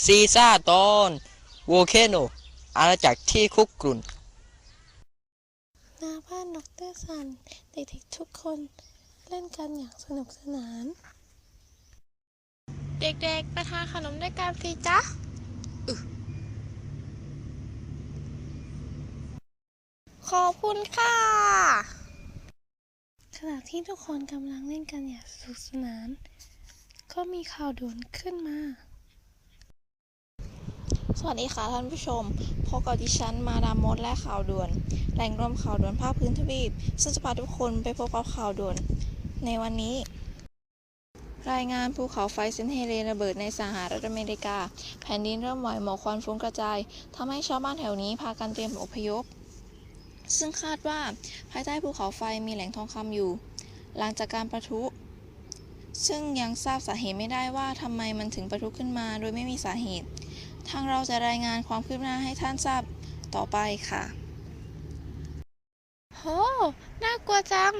ซีซ่าตอนโวลเคโนอาณาจักรที่คุกรุ่นณบ้านดรสันเด็กๆทุกคนเล่นกันอย่างสนุกสนานเด็กๆไปทานขนมด้วยกันสิจ๊ะขอบคุณค่ะขณะที่ทุกคนกำลังเล่นกันอย่างสนุกสนานก็มีข่าวด่วนขึ้นมาสวัสดีค่ะท่านผู้ชมพบกับดิฉันมาดามมดและข่าวด่วนแหล่งรวมข่าวด่วนภาคพื้นทวีปซึ่งจะพาทุกคนไปพบกับข่าวด่วนในวันนี้ รายงานภูเขาไฟเซนต์เฮเลนระเบิดในสหรัฐอเมริกาแผ่นดินเริ่มไหวหมอกควันฟุ้งกระจายทำให้ชาวบ้านแถวนี้พากันเตรียมอพยพซึ่งคาดว่าภายใต้ภูเขาไฟมีแหล่งทองคำอยู่หลังจากการปะทุซึ่งยังทราบสาเหตุไม่ได้ว่าทำไมมันถึงปะทุขึ้นมาโดยไม่มีสาเหตุทางเราจะรายงานความคืบหน้าให้ท่านทราบต่อไปค่ะโหน่ากลัวจัง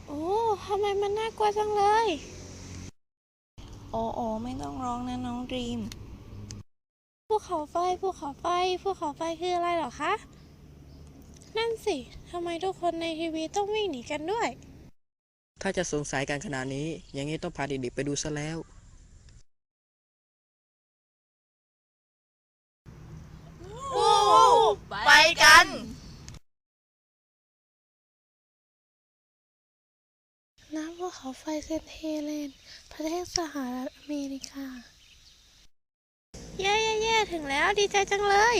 โอ้ทำไมมันน่ากลัวจังเลยโอ้โอ้ไม่ต้องร้องนะน้องดรีม ภูเขาไฟภูเขาไฟภูเขาไฟคืออะไรเหรอคะนั่นสิทำไมทุกคนในทีวีต้องวิ่งหนีกันด้วยถ้าจะสงสัยกันขนาดนี้อย่างนี้ต้องพาเด็กๆไปดูซะแล้ววู้ฮู้ไปกันน้ำภูเขาไฟเซนต์เฮเลนประเทศสหรัฐอเมริกาเย่เย่เย่ถึงแล้วดีใจจังเลย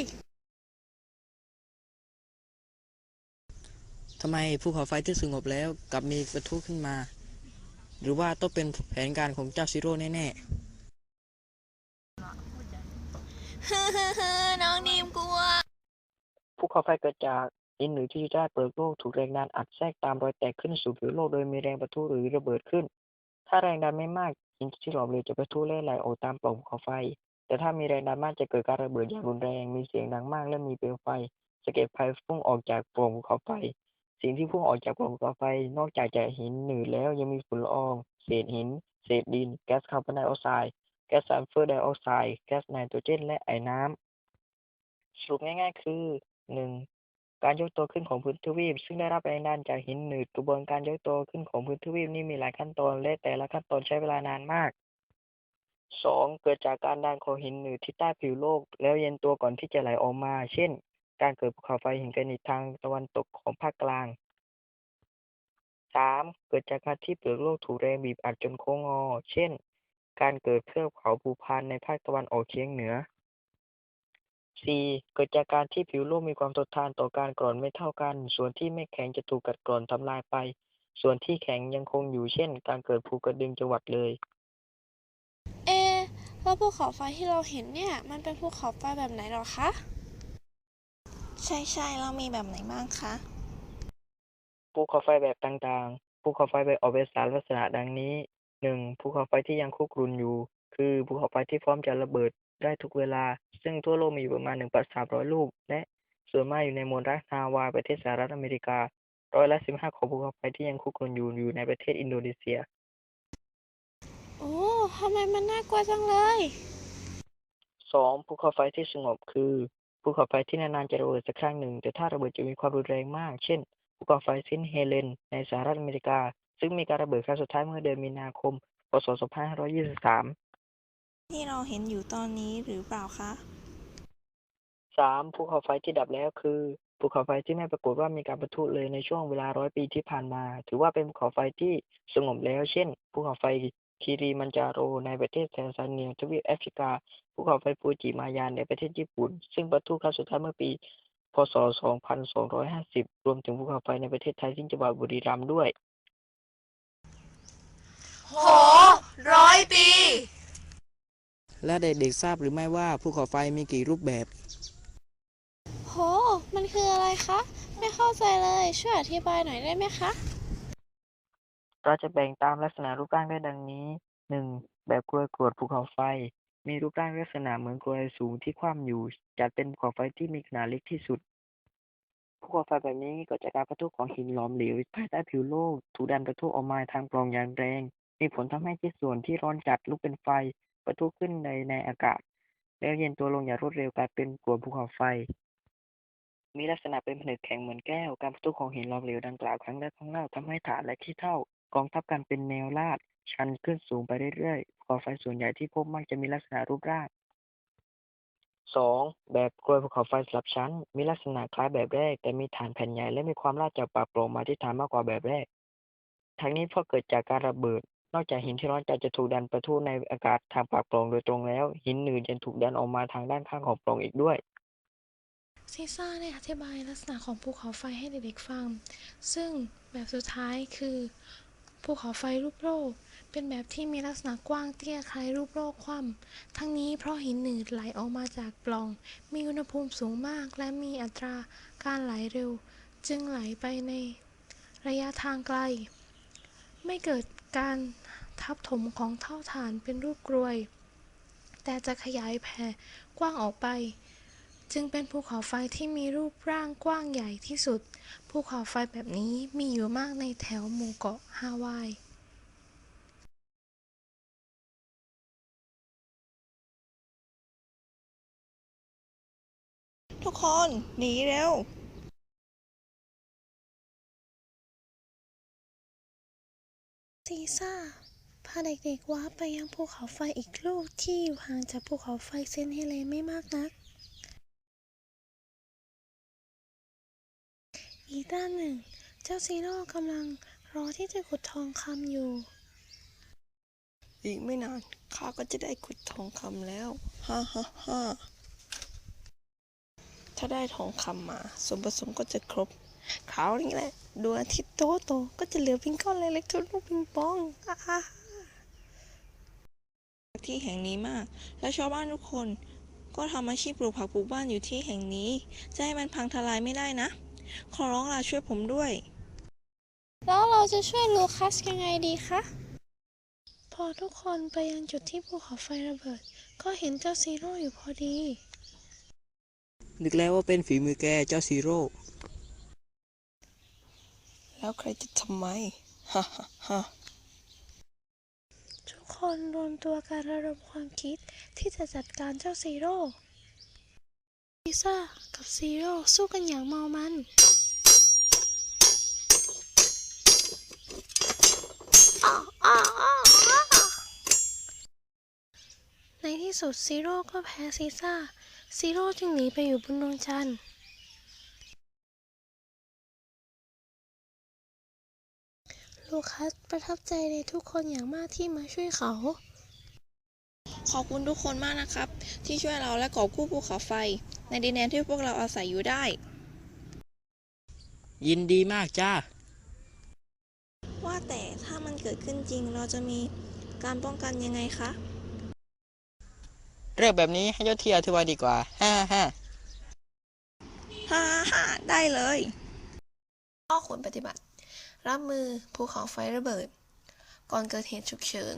ทำไมภูเขาไฟที่สงบแล้วกลับมีปะทุขึ้นมาหรือว่าต้องเป็นแผนการของเจ้าซิโร่แน่ฮึฮึฮึน้องนีมกลัวๆภูเขาไฟเกิดจากหินหรือที่อยู่ใต้เปลือกโลกถูกแรงดันอัดแทรกตามรอยแตกขึ้นสู่ผิวโลกโดยมีแรงปะทุหรือระเบิดขึ้นถ้าแรงดันไม่มากหินที่หลอมเหลวจะปะทุและไหลออกตามปล่องภูเขาไฟแต่ถ้ามีแรงดันมากจะเกิดการระเบิดอย่างรุนแรงมีเสียงดังมากและมีเปลวไฟสะเก็ดไฟพุ่งออกจากปล่องภูเขาไฟสิ่งที่พุ่งออกจากปล่องภูเขาไฟนอกจากจะหินหนืดแล้วยังมีฝุ่นละอองเศษหินเศษดินแก๊สคาร์บอนไดออกไซด์แก๊สซัลเฟอร์ไดออกไซด์แก๊สไนโตรเจนและไอน้ำ สรุปง่ายๆคือ1การยกตัวขึ้นของพื้นทวีปซึ่งได้รับแรงดันจากหินหนืดกระบวนการยกตัวขึ้นของพื้นทวีปนี้มีหลายขั้นตอนและแต่ละขั้นตอนใช้เวลานานมาก2เกิดจากการดันของหินหนืดที่ใต้ผิวโลกแล้วเย็นตัวก่อนที่จะไหลออกมาเช่นการเกิดภูเขาไฟหินแกรนิตทางตะวันตกของภาคกลาง3เกิดจากการที่เปลือกโลกถูกแรงบีบอัดจนโค้งงอเช่นการเกิดเทือกเขาภูพานในภาคตะวันออกเฉียงเหนือ 4. เกิดจากการที่ผิวโลกมีความทนทานต่อการกร่อนไม่เท่ากัน ส่วนที่ไม่แข็งจะถูกกัดกร่อนทำลายไป ส่วนที่แข็งยังคงอยู่เช่นการเกิดภูกระดึงจังหวัดเลยเอะแล้วภูเขาไฟที่เราเห็นเนี่ยมันเป็นภูเขาไฟแบบไหนหรอคะใช่ใช่เรามีแบบไหนบ้างคะภูเขาไฟแบบต่างๆภูเขาไฟแบบออกเป็นสารลักษณะดังนี้ 1. ภูเขาไฟที่ยังคุกรุ่นอยู่ คือภูเขาไฟที่พร้อมจะระเบิดได้ทุกเวลา ซึ่งทั่วโลกมีอยู่ประมาณ 1,300 ลูก และส่วนมากอยู่ในมณฑลฮาวายประเทศสหรัฐอเมริกา15%ของภูเขาไฟที่ยังคุกรุ่นอยู่ในประเทศอินโดนีเซีย โอ้ทำไมมันน่ากลัวจังเลย 2. ภูเขาไฟที่สงบคือภูเขาไฟที่นานๆจะระเบิดสักครั้งหนึ่งแต่ถ้าระเบิดจะมีความรุนแรงมากเช่นภูเขาไฟเซนต์เฮเลนในสหรัฐอเมริกาซึ่งมีการระเบิดครั้งสุดท้ายเมื่อเดือนมีนาคมพศ2523 ที่เราเห็นอยู่ตอนนี้หรือเปล่าคะ 3. ภูเขาไฟที่ดับแล้วคือภูเขาไฟที่ไม่ปรากฏว่ามีการปะทุเลยในช่วงเวลาร้อยปีที่ผ่านมาถือว่าเป็นภูเขาไฟที่สงบแล้วเช่นภูเขาไฟคิริมันจาโรในประเทศแทนซาเนียทวีปแอฟริกาภูเขาไฟฟูจิมายาในประเทศญี่ปุ่นซึ่งปะทุครั้งสุดท้ายเมื่อปีพศ2250รวมถึงภูเขาไฟในประเทศไทยที่จังหวัดบุรีรัมย์ด้วยโห100 ปีและเด็กๆทราบหรือไม่ว่าภูเขาไฟมีกี่รูปแบบ โหมันคืออะไรคะ ไม่เข้าใจเลย ช่วยอธิบายหน่อยได้ไหมคะ เราจะแบ่งตามลักษณะรูปร่างได้ดังนี้ 1. แบบกรวยกรวดภูเขาไฟ มีรูปร่างลักษณะเหมือนกรวยสูงที่คว่ำอยู่ จัดเป็นภูเขาไฟที่มีขนาดเล็กที่สุด ภูเขาไฟแบบนี้เกิดจากการปะทุของหินหลอมเหลวภายใต้ผิวโลกถูกดันปะทุออกมาทางปล่องอย่างแรง มีผลทำให้ชิ้นส่วนที่ร้อนจัดลุกเป็นไฟ ปะทุขึ้นในอากาศแล้วเย็นตัวลงอย่างรวดเร็วกลายเป็นกลุ่มภูเขาไฟมีลักษณะเป็นผนึกแข็งเหมือนแก้วการปะทุของหินหลอมเหลวดังกล่าวครั้งแรกครั้งเล่าทำให้ฐานและขี้เถ้ากองทับกันเป็นแนวลาดชันขึ้นสูงไปเรื่อยๆภูเขาไฟส่วนใหญ่ที่พบมักจะมีลักษณะรูปร่าง 2. แบบกรวยภูเขาไฟสลับชั้นมีลักษณะคล้ายแบบแรกแต่มีฐานแผ่นใหญ่และมีความลาดจากปากโปร่งมาที่ฐานมากกว่าแบบแรกทั้งนี้เพราะเกิดจากการระเบิดนอกจากหินที่ร้อนจัดจะถูกดันปะทุในอากาศทางปากโปร่งโดยตรงแล้วหินหนืดยังถูกดันออกมาทางด้านข้างของโปร่งอีกด้วยซีซ่าได้อธิบายลักษณะของภูเขาไฟให้เด็กๆฟัง ซึ่งแบบสุดท้ายคือภูเขาไฟรูปโลกเป็นแบบที่มีลักษณะกว้างเตี้ยคล้ายรูปโลกคว่ำทั้งนี้เพราะหินหนืดไหลออกมาจากปล่อง มีอุณหภูมิสูงมากและมีอัตราการไหลเร็ว จึงไหลไปในระยะทางไกล ไม่เกิดการทับถมของเท่าฐานเป็นรูปกรวย แต่จะขยายแผ่กว้างออกไป จึงเป็นภูเขาไฟที่มีรูปร่างกว้างใหญ่ที่สุด ภูเขาไฟแบบนี้มีอยู่มากในแถวหมู่เกาะฮาวาย ทุกคนหนีเร็วซีซ่าพาเด็กๆว้าไปยังภูเขาไฟอีกลูกที่อยู่ห่างจากภูเขาไฟเซนต์เฮเลนไม่มากนัก อีกด้านหนึ่ง เจ้าซีโร่กำลังรอที่จะขุดทองคำอยู่ อีกไม่นานข้าก็จะได้ขุดทองคำแล้วฮ่าฮ่าฮ่าถ้าได้ทองคำมาส่วนผสมก็จะครบคราวนี้แหละดวงอาทิตย์โตๆก็จะเหลือเพียงก้อนเล็กๆเท่าลูกปิงปองที่แห่งนี้มากและชาวบ้านทุกคนก็ทำอาชีพปลูกผักปลูกบ้านอยู่ที่แห่งนี้จะให้มันพังทลายไม่ได้นะขอร้องล่ะช่วยผมด้วย แล้วเราจะช่วยลูคัสยังไงดีคะ พอทุกคนไปยังจุดที่ภูเขาไฟระเบิด ก็เห็นเจ้าซีโร่อยู่พอดี นึกแล้วว่าเป็นฝีมือแกเจ้าซีโร่ แล้วใครจะทำไมฮ่าฮ่าฮ่า ทุกคนรวมตัวกันระดมความคิดที่จะจัดการเจ้าซีโร่ลิซ่ากับซีโร่สู้กันอย่างเมามันในที่สุดซีโร่ก็แพ้ซีซ่าซีโร่จึงหนีไปอยู่บนดวงจันทร์ลูคัสประทับใจในทุกคนอย่างมากที่มาช่วยเขา ขอบคุณทุกคนมากนะครับที่ช่วยเราและกอบกู้ภูเขาไฟในดินแดนที่พวกเราอาศัยอยู่ได้ ยินดีมากจ้า ว่าแต่ถ้ามันเกิดขึ้นจริงเราจะมีการป้องกันยังไงคะ เรื่องแบบนี้ให้เจ้าที่อธิบายดีกว่าฮ่าฮ่า ฮ่าฮ่าได้เลยข้อควรปฏิบัติรับมือภูเขาไฟระเบิดก่อนเกิดเหตุฉุกเฉิน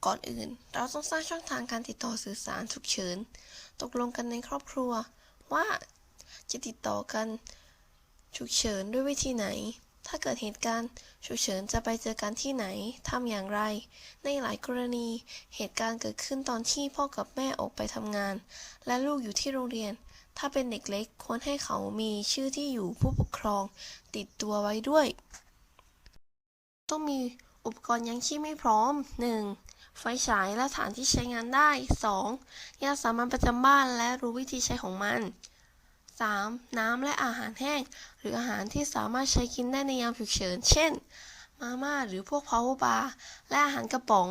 ก่อนอื่นเราต้องสร้างช่องทางการติดต่อสื่อสารฉุกเฉินตกลงกันในครอบครัวว่าจะติดต่อกันฉุกเฉินด้วยวิธีไหนถ้าเกิดเหตุการณ์ฉุกเฉินจะไปเจอกันที่ไหนทำอย่างไรในหลายกรณีเหตุการณ์เกิดขึ้นตอนที่พ่อกับแม่ออกไปทำงานและลูกอยู่ที่โรงเรียนถ้าเป็นเด็กเล็กควรให้เขามีชื่อที่อยู่ผู้ปกครองติดตัวไว้ด้วยต้องมีอุปกรณ์ยังชีพไม่พร้อม 1. ไฟฉายและฐานที่ใช้งานได้ 2. ยาสามัญประจำบ้านและรู้วิธีใช้ของมัน 3. น้ำและอาหารแห้งหรืออาหารที่สามารถใช้กินได้ในยามฉุกเฉินเช่นมาม่าหรือพวก power bar และอาหารกระป๋อง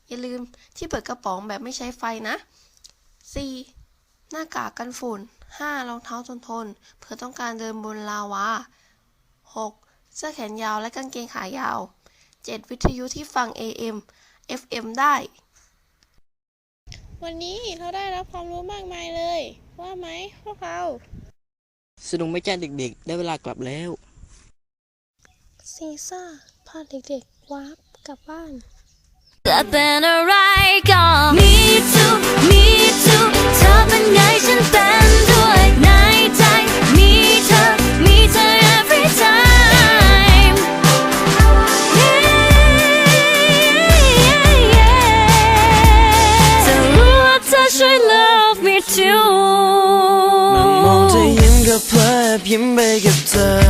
อย่าลืมที่เปิดกระป๋องแบบไม่ใช้ไฟนะ 4. หน้ากากกันฝุ่น 5. รองเท้าทนเพื่อต้องการเดินบนลาวา 6. เสื้อแขนยาวและกางเกงขายาว 7. วิทยุที่ฟัง AM FM ได้ วันนี้เราได้รับความรู้มากมายเลย ว่าไหมพวกเรา สนุกไหม่จ้าเด็กๆ ได้เวลากลับแล้ว ซีซ่าพาเด็กๆวาร์ปกลับบ้าน I've been a right gone Me too Me too เธอเป็นไงฉันเป็นด้วยในใจมีเธอ every time yeah, yeah, yeah. tune นั่งมองเธอยิ้มก็เพลิดยิ้มไปกับเธอ